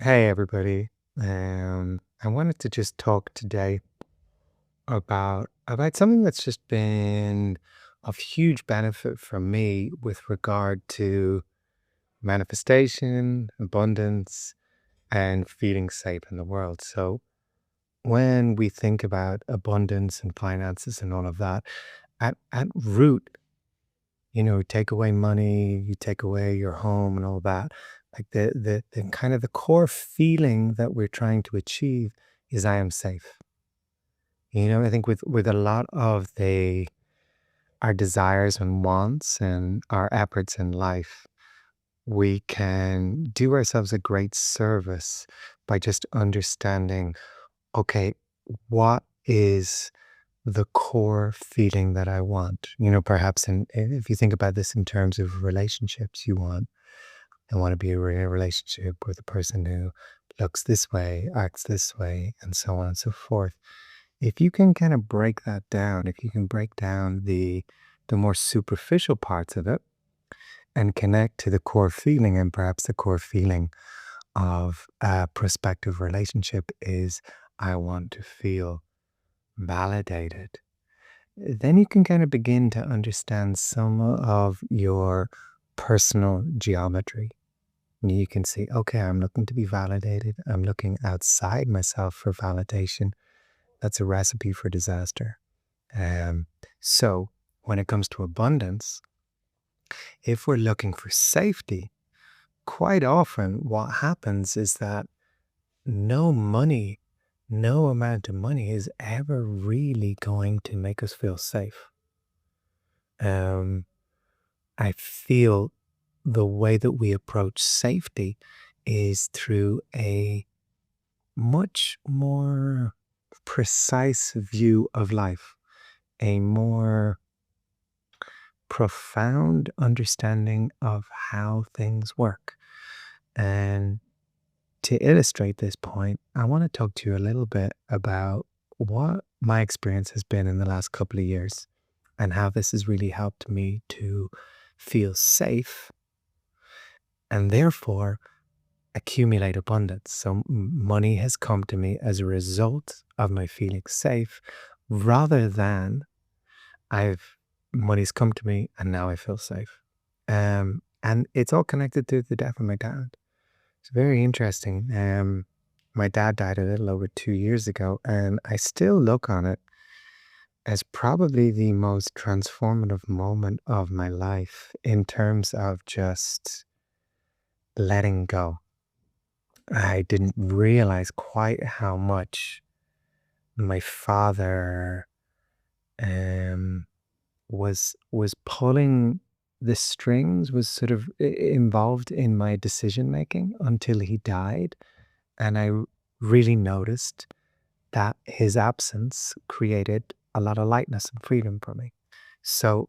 Hey everybody. I wanted to just talk today about something that's just been of huge benefit for me with regard to manifestation, abundance, and feeling safe in the world. So when we think about abundance and finances and all of that, at root, take away money, you take away your home and all that. Like the kind of the core feeling that we're trying to achieve is I am safe. I think with a lot of the our desires and wants and our efforts in life, we can do ourselves a great service by just understanding, okay, what is the core feeling that I want? Perhaps if you think about this in terms of relationships, I want to be in a relationship with a person who looks this way, acts this way, and so on and so forth. If you can kind of break that down, if you can break down the more superficial parts of it and connect to the core feeling, and perhaps the core feeling of a prospective relationship is I want to feel validated, then you can kind of begin to understand some of your personal geometry. You can see, okay, I'm looking to be validated. I'm looking outside myself for validation. That's a recipe for disaster. Um, so when it comes to abundance, if we're looking for safety, quite often what happens is that no money, no amount of money is ever really going to make us feel safe. Um, I feel the way that we approach safety is through a much more precise view of life, a more profound understanding of how things work. And to illustrate this point, I want to talk to you a little bit about what my experience has been in the last couple of years and how this has really helped me to feel safe and therefore accumulate abundance. So money has come to me as a result of my feeling safe rather than I've money's come to me and now I feel safe. And it's all connected to the death of my dad. It's very interesting. My dad died a little over 2 years ago, and I still look on it as probably the most transformative moment of my life in terms of just letting go. I didn't realize quite how much my father um, was pulling the strings, was sort of involved in my decision making until he died, and really noticed that his absence created a lot of lightness and freedom for me. So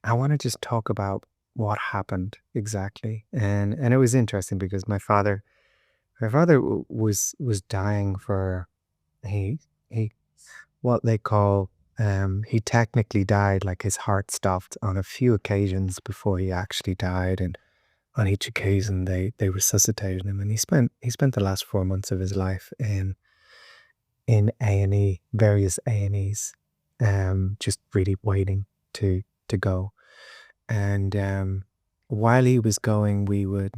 I want to just talk about what happened exactly, and it was interesting because my father was dying for he he what they call he technically died, like his heart stopped on a few occasions before he actually died, and on each occasion they resuscitated him, and he spent the last 4 months of his life in A&E, various A&Es, just really waiting to go. And while he was going,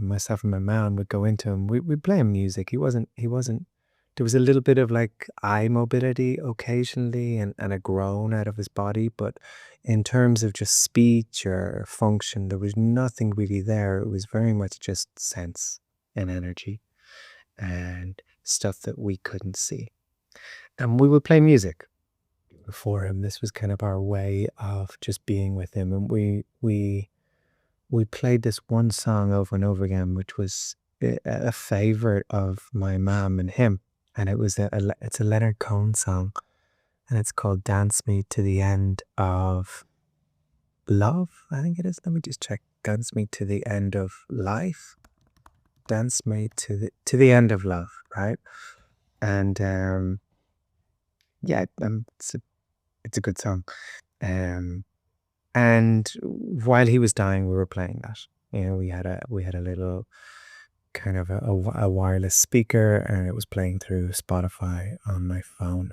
myself and my mom would go into him. We'd play him music. He wasn't, there was a little bit of like eye mobility occasionally and a groan out of his body. But in terms of just speech or function, there was nothing really there. It was very much just sense and energy and stuff that we couldn't see. And we would play music for him. This was kind of our way of just being with him. And we played this one song over and over again, which was a favorite of my mom and him. And it's a Leonard Cohen song, and it's called "Dance Me to the End of Love." I think it is. Let me just check. "Dance Me to the End of Life." "Dance Me to the End of Love." Right. And yeah, it's a good song. Um, and while he was dying, we were playing that. We had a little kind of a wireless speaker, and it was playing through Spotify on my phone.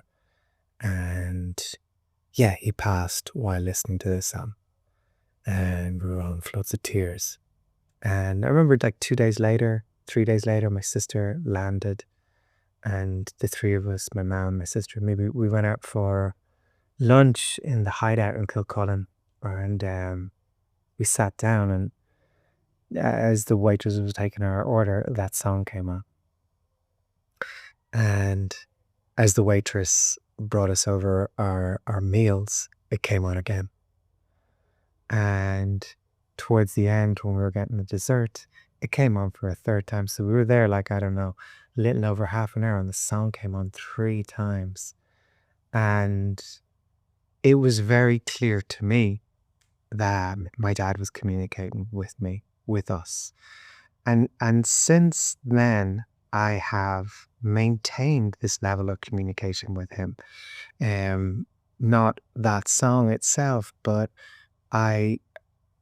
And yeah, he passed while listening to this song, and we were all in floods of tears. And I remember like 2 days later, 3 days later, my sister landed, and the three of us, my mom, my sister, maybe we went out for lunch in the hideout in Kilcullen, and we sat down, and as the waitress was taking our order, that song came on. And as the waitress brought us over our meals, it came on again. And towards the end, when we were getting the dessert, it came on for a third time. So we were there like, I don't know, a little over half an hour, and the song came on 3 times. And it was very clear to me that my dad was communicating with me, with us. And since then, I have maintained this level of communication with him. Not that song itself, but I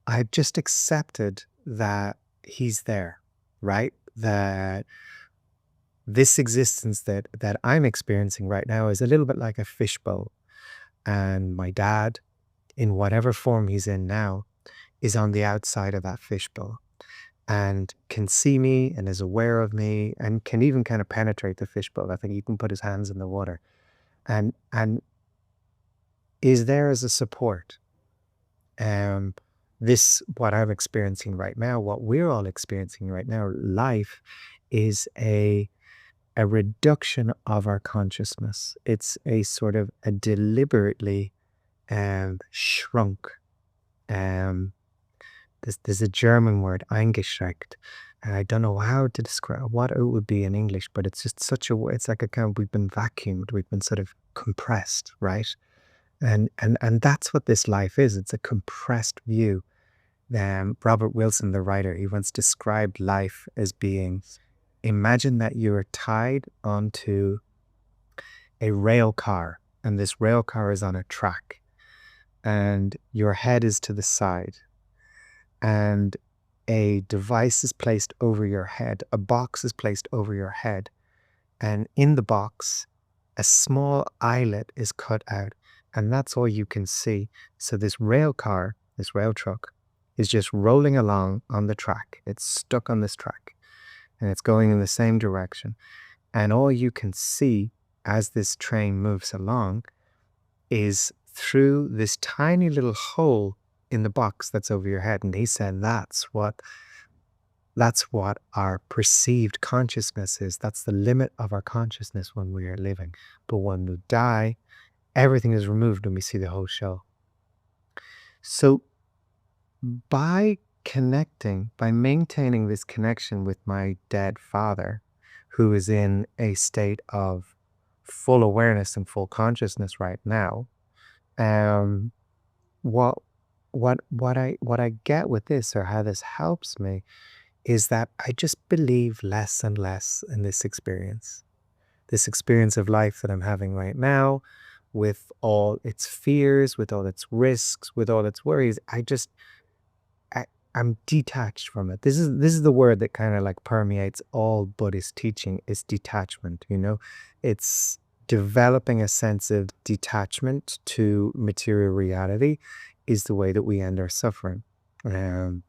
I've just accepted that he's there, right? That this existence that I'm experiencing right now is a little bit like a fishbowl. And my dad, in whatever form he's in now, is on the outside of that fishbowl and can see me and is aware of me and can even kind of penetrate the fishbowl. I think he can put his hands in the water and is there as a support. Um, this what I'm experiencing right now, what we're all experiencing right now, life is a reduction of our consciousness. It's a sort of a deliberately shrunk. Um, there's a German word, eingeschränkt. And I don't know how to describe what it would be in English, but it's just such a, it's like a kind of, we've been vacuumed, we've been sort of compressed, right? And that's what this life is. It's a compressed view. Robert Wilson, the writer, he once described life as being, imagine that you are tied onto a rail car, and this rail car is on a track, and your head is to the side, and a device is placed over your head, a box is placed over your head, and in the box, a small eyelet is cut out, and that's all you can see. So this rail car, this rail truck, is just rolling along on the track. It's stuck on this track, and it's going in the same direction. And all you can see as this train moves along is through this tiny little hole in the box that's over your head. And he said that's what our perceived consciousness is. That's the limit of our consciousness when we are living. But when we die, everything is removed and we see the whole show. So by connecting, by maintaining this connection with my dead father, who is in a state of full awareness and full consciousness right now, um, what what I get with this, or how this helps me, is that I just believe less and less in this experience of life that I'm having right now, with all its fears, with all its risks, with all its worries. I'm detached from it. This is the word that kind of like permeates all Buddhist teaching, is detachment, you know? It's developing a sense of detachment to material reality is the way that we end our suffering. Um,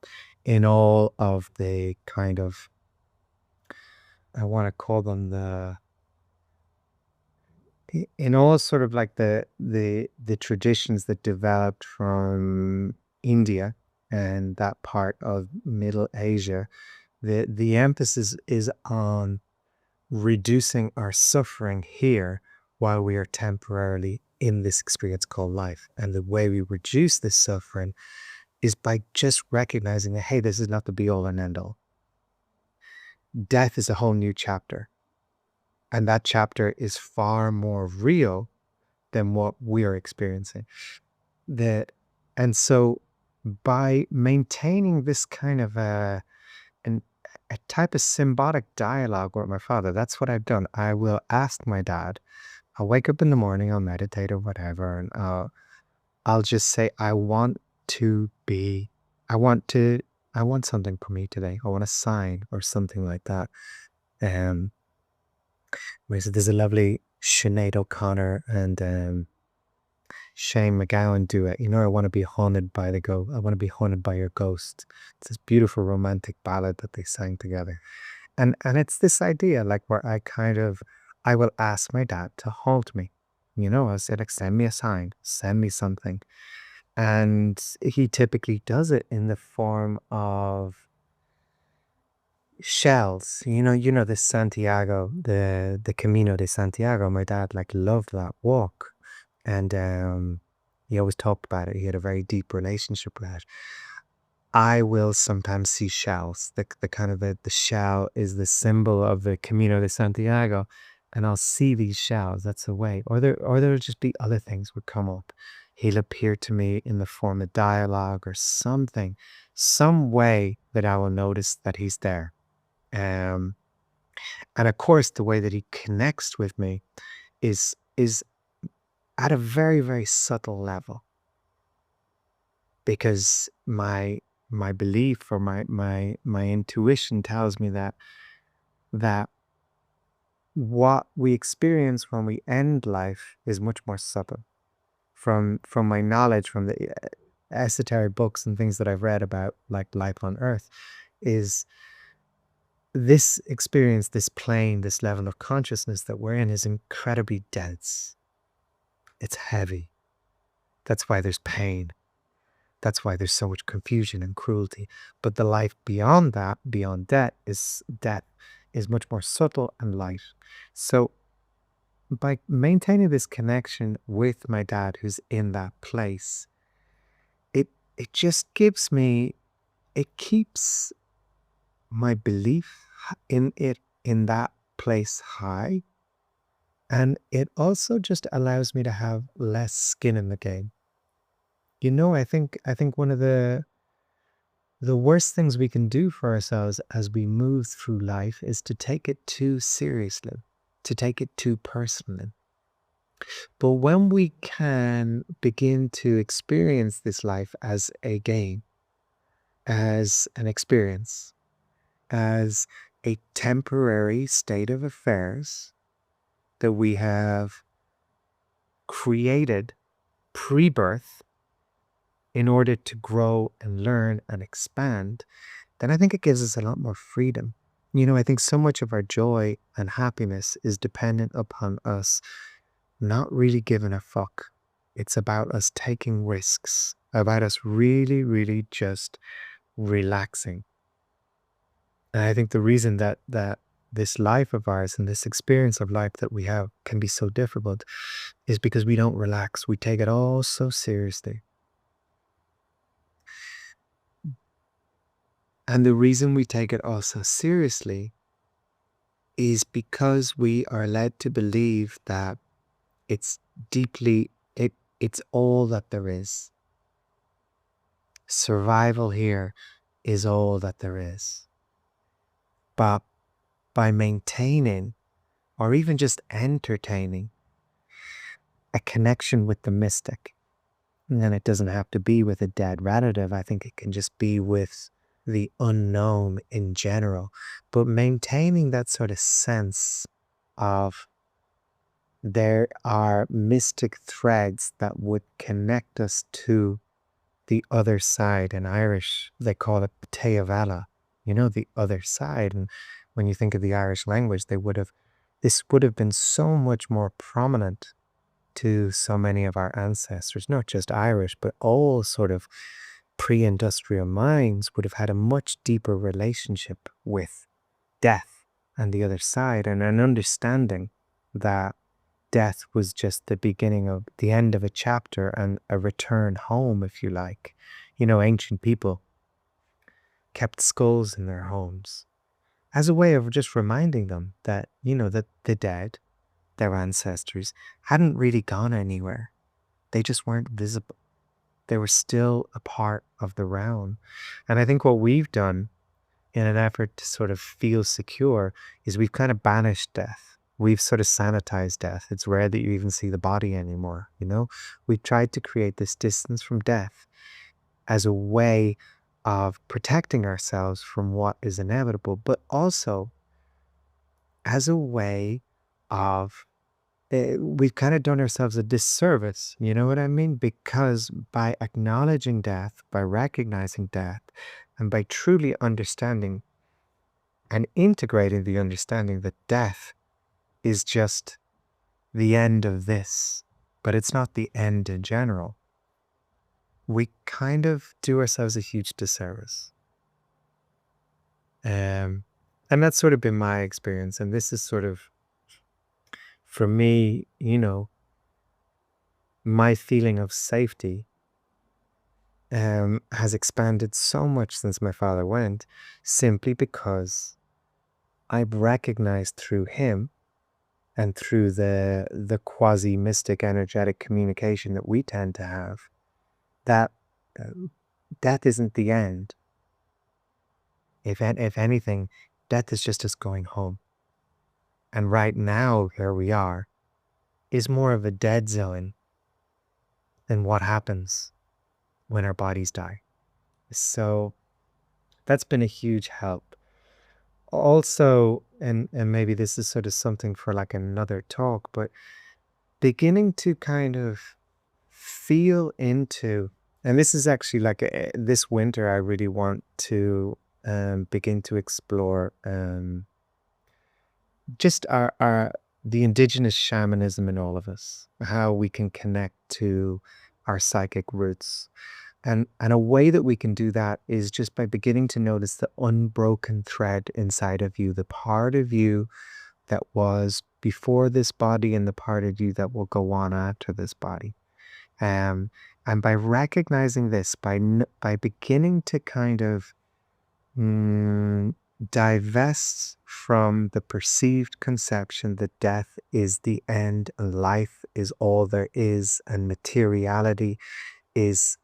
in all of the kind of, I want to call them in all sort of like the traditions that developed from India and that part of Middle Asia, the emphasis is on reducing our suffering here while we are temporarily in this experience called life. And the way we reduce this suffering is by just recognizing that, hey, this is not the be all and end all. Death is a whole new chapter. And that chapter is far more real than what we are experiencing. And so by maintaining this kind of a type of symbolic dialogue with my father, that's what I've done. I will ask my dad, I'll wake up in the morning, I'll meditate or whatever, and I'll just say, I want to I want something for me today. I want a sign or something like that. Um, there's a lovely Sinead O'Connor and Shane McGowan duet. I want to be haunted by the go. I want to be haunted by your ghost. It's this beautiful romantic ballad that they sang together, and it's this idea like where I will ask my dad to haunt me. I said like send me a sign, send me something, and he typically does it in the form of shells. The Santiago, the Camino de Santiago. My dad like loved that walk, and he always talked about it. He had a very deep relationship with it. I will sometimes see shells. The kind of the shell is the symbol of the Camino de Santiago, and I'll see these shells. That's the way. There'll just be other things would come up. He'll appear to me in the form of dialogue or something, some way that I will notice that he's there. Um, and of course, the way that he connects with me is at a very, very subtle level because my belief or my intuition tells me that what we experience when we end life is much more subtle. From my knowledge from the esoteric books and things that I've read about like life on Earth, is this experience, this plane, this level of consciousness that we're in is incredibly dense. It's heavy. That's why there's pain. That's why there's so much confusion and cruelty. But the life beyond that, beyond death, is much more subtle and light. So by maintaining this connection with my dad who's in that place, it just gives me, it keeps my belief in that place high. And it also just allows me to have less skin in the game. I think one of the worst things we can do for ourselves as we move through life is to take it too seriously, to take it too personally. But when we can begin to experience this life as a game, as an experience, as a temporary state of affairs that we have created pre-birth in order to grow and learn and expand, then I think it gives us a lot more freedom. I think so much of our joy and happiness is dependent upon us not really giving a fuck. It's about us taking risks, about us really, really just relaxing. And I think the reason that this life of ours and this experience of life that we have can be so difficult is because we don't relax. We take it all so seriously. And the reason we take it all so seriously is because we are led to believe that it's deeply, it's all that there is. Survival here is all that there is. But by maintaining or even just entertaining a connection with the mystic, and it doesn't have to be with a dead relative, I think it can just be with the unknown in general, but maintaining that sort of sense of there are mystic threads that would connect us to the other side. In Irish, they call it Teavela, the other side. And when you think of the Irish language, this would have been so much more prominent to so many of our ancestors, not just Irish, but all sort of pre-industrial minds would have had a much deeper relationship with death and the other side, and an understanding that death was just the beginning of the end of a chapter and a return home, if you like. Ancient people kept skulls in their homes as a way of just reminding them that, that the dead, their ancestors, hadn't really gone anywhere. They just weren't visible. They were still a part of the realm. And I think what we've done in an effort to sort of feel secure is we've kind of banished death. We've sort of sanitized death. It's rare that you even see the body anymore. We've tried to create this distance from death as a way of protecting ourselves from what is inevitable, but also as a way of we've kind of done ourselves a disservice. You know what I mean? Because by acknowledging death, by recognizing death, and by truly understanding and integrating the understanding that death is just the end of this, but it's not the end in general, we kind of do ourselves a huge disservice. Um, and that's sort of been my experience. And this is sort of, for me, my feeling of safety has expanded so much since my father went, simply because I've recognized through him and through the quasi mystic energetic communication that we tend to have that death isn't the end. If anything, death is just us going home. And right now, here we are, is more of a dead zone than what happens when our bodies die. So that's been a huge help. Also, and maybe this is sort of something for like another talk, but beginning to kind of feel into, and this is actually like this winter, I really want to begin to explore just our the indigenous shamanism in all of us, how we can connect to our psychic roots. And a way that we can do that is just by beginning to notice the unbroken thread inside of you, the part of you that was before this body and the part of you that will go on after this body. Um, and by recognizing this, by beginning to kind of mm, divest from the perceived conception that death is the end and life is all there is and materiality is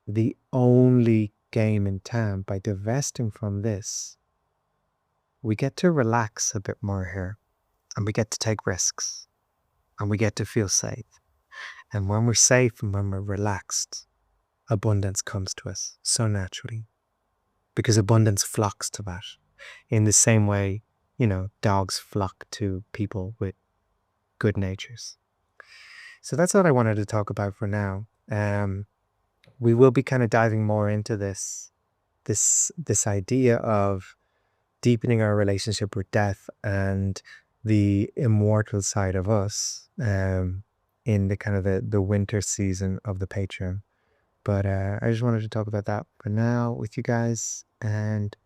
the only game in town, by divesting from this, we get to relax a bit more here, and we get to take risks, and we get to feel safe. And when we're safe and when we're relaxed, abundance comes to us so naturally, because abundance flocks to that in the same way, dogs flock to people with good natures. So that's what I wanted to talk about for now. We will be kind of diving more into this idea of deepening our relationship with death and the immortal side of us in the kind of the winter season of the Patreon. But I just wanted to talk about that for now with you guys. And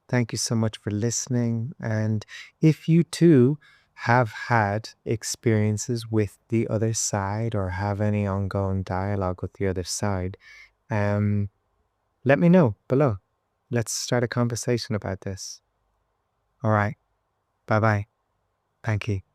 thank you so much for listening. And if you too have had experiences with the other side or have any ongoing dialogue with the other side, um, let me know below. Let's start a conversation about this. All right. Bye bye. Thank you.